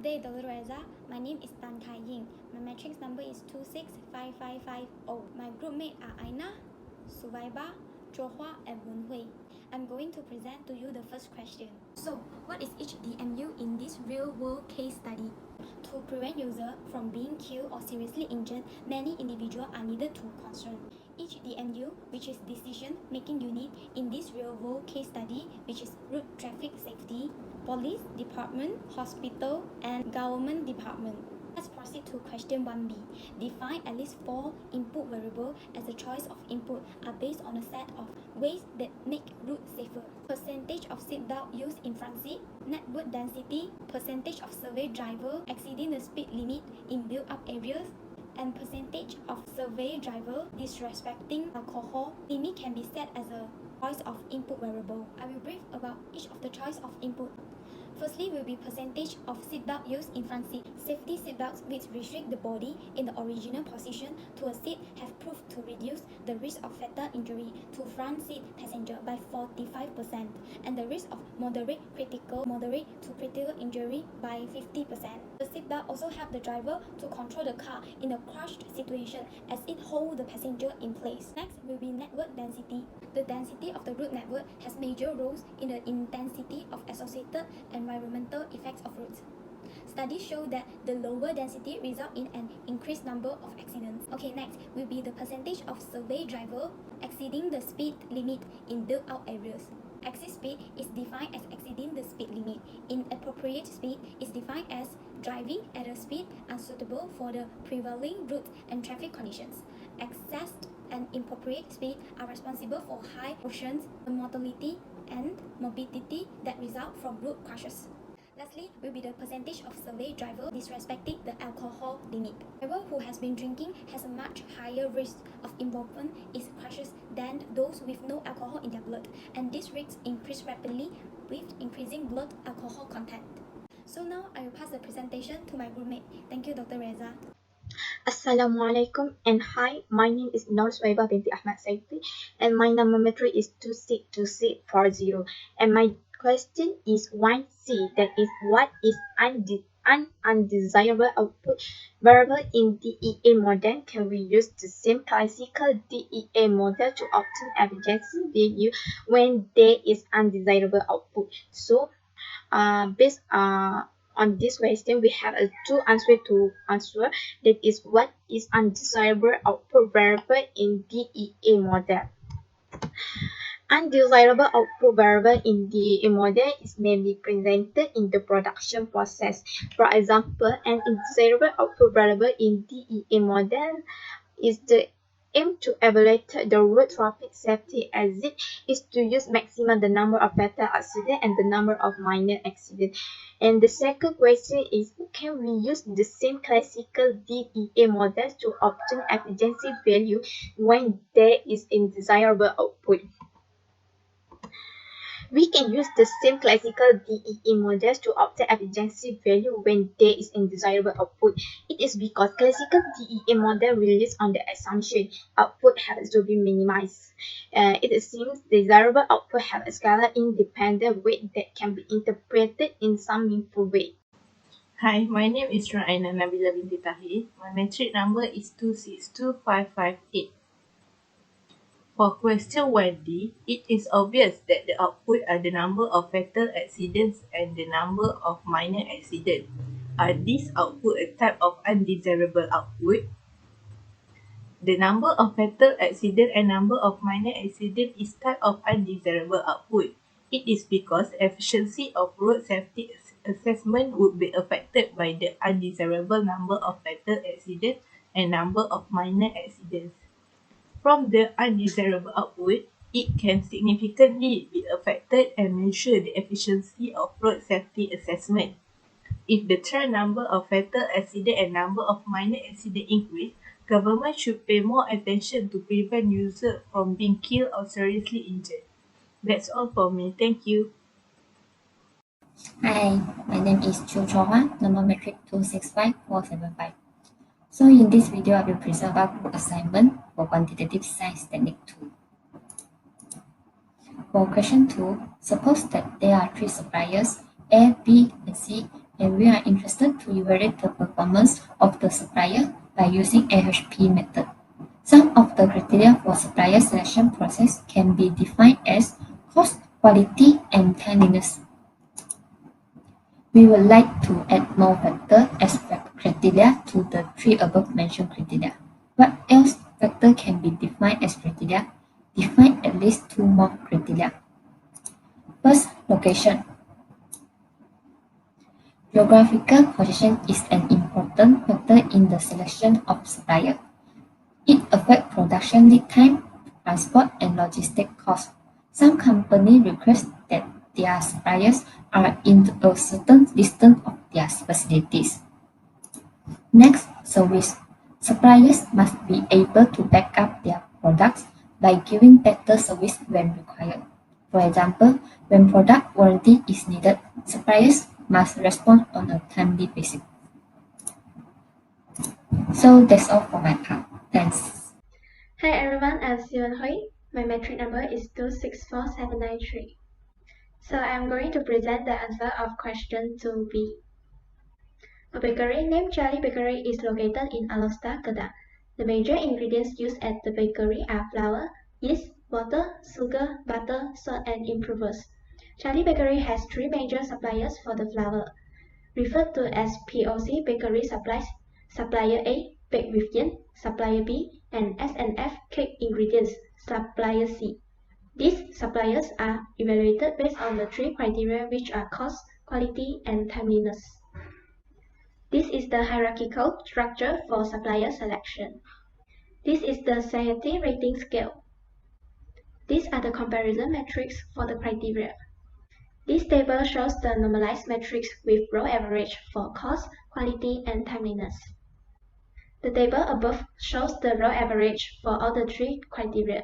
Good day, Dr. Reza. My name is Kai Ying. My matrix number is 265550. My group mates are Aina, Suwaibah, Chor Hwa, and Wen Hui. I'm going to present to you the first question. So, what is each DMU in this real-world case study? To prevent user from being killed or seriously injured, many individuals are needed to concern. Each DMU, which is decision-making unit in this real-world case study, which is road traffic safety, police department, hospital, and government department. Let's proceed to question 1b. Define at least 4 input variables as a choice of input are based on a set of ways that make route safer. Percentage of seatbelt used in front seat, network density, percentage of survey driver exceeding the speed limit in built-up areas, and percentage of survey driver disrespecting alcohol limit can be set as a choice of input variable. I will brief about each of the choice of input. Firstly will be percentage of seatbelt used in front seat. Safety seatbelts which restrict the body in the original position to a seat have proved to reduce the risk of fatal injury to front seat passenger by 45% and the risk of moderate to critical injury by 50%. The seatbelt also help the driver to control the car in a crushed situation as it holds the passenger in place. Next will be network density. The density of the road network has major roles in the intensity of associated environmental effects of roads. Studies show that the lower density result in an increased number of accidents. Okay, next will be the percentage of survey driver exceeding the speed limit in built-out areas. Exceed speed is defined as exceeding the speed limit. Inappropriate speed is defined as driving at a speed unsuitable for the prevailing route and traffic conditions. Excess and inappropriate speed are responsible for high oceans, mortality, and morbidity that result from road crashes. Lastly will be the percentage of survey driver disrespecting the alcohol limit. Driver who has been drinking has a much higher risk of involvement in crashes than those with no alcohol in their blood, and this risk increase rapidly with increasing blood alcohol content. So now I will pass the presentation to my roommate. Thank you, Dr. Reza. Assalamualaikum and hi, my name is Suwaibah Binti Ahmad Sauti and my number metric is 262640 and my question is 1C, that is what is an undesirable output variable in DEA model? Can we use the same classical DEA model to obtain efficiency value when there is undesirable output? So based on this question, we have two answers to answer. That is, what is undesirable output variable in DEA model? Undesirable output variable in DEA model is mainly presented in the production process. For example, an undesirable output variable in DEA model is the aim to evaluate the road traffic safety exit is to use maximum the number of fatal accidents and the number of minor accidents. And the second question is, can we use the same classical DEA model to obtain efficiency value when there is undesirable output? We can use the same classical DEA models to obtain efficiency value when there is undesirable output. It is because classical DEA model relies on the assumption output has to be minimized. It assumes desirable output have a scalar independent weight that can be interpreted in some meaningful way. Hi, my name is Aina Nabilah Binti Tahir. My matric number is 262558. For question 1D, it is obvious that the output are the number of fatal accidents and the number of minor accidents. Are these output a type of undesirable output? The number of fatal accidents and number of minor accidents is type of undesirable output. It is because efficiency of road safety assessment would be affected by the undesirable number of fatal accidents and number of minor accidents. From the undesirable output, it can significantly be affected and measure the efficiency of road safety assessment. If the trend number of fatal accidents and number of minor accidents increase, government should pay more attention to prevent users from being killed or seriously injured. That's all for me. Thank you. Hi, my name is Chor Hwa, number metric 265475. So in this video, I will present about group assignment for quantitative science technique 2. For question 2, suppose that there are three suppliers A, B, and C and we are interested to evaluate the performance of the supplier by using AHP method. Some of the criteria for supplier selection process can be defined as cost, quality, and timeliness. We would like to add more factors as criteria to the three above mentioned criteria. What else factor can be defined as criteria? Define at least two more criteria. First, location. Geographical position is an important factor in the selection of supplier. It affects production lead time, transport, and logistic costs. Some companies request that their suppliers are in a certain distance of their facilities. Next, service. Suppliers must be able to back up their products by giving better service when required. For example, when product warranty is needed, suppliers must respond on a timely basis. So that's all for my part. Thanks. Hi everyone, I'm Wen Hui. My metric number is 264793. So I'm going to present the answer of question 2b. A bakery named Charlie Bakery is located in Alosta, Kedah. The major ingredients used at the bakery are flour, yeast, water, sugar, butter, salt, and improvers. Charlie Bakery has three major suppliers for the flour, referred to as POC Bakery Supplies, Supplier A, Baked with Yen, Supplier B, and S&F Cake Ingredients, Supplier C. These suppliers are evaluated based on the three criteria which are cost, quality, and timeliness. This is the hierarchical structure for supplier selection. This is the satiety rating scale. These are the comparison metrics for the criteria. This table shows the normalized metrics with row average for cost, quality, and timeliness. The table above shows the row average for all the three criteria.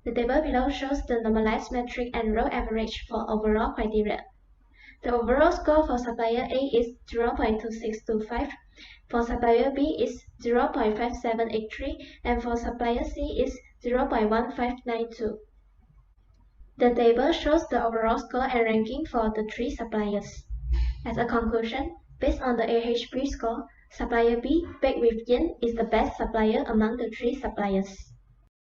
The table below shows the normalized metric and row average for overall criteria. The overall score for supplier A is 0.2625, for supplier B is 0.5783, and for supplier C is 0.1592. The table shows the overall score and ranking for the three suppliers. As a conclusion, based on the AHP score, supplier B, Baked with Yen, is the best supplier among the three suppliers.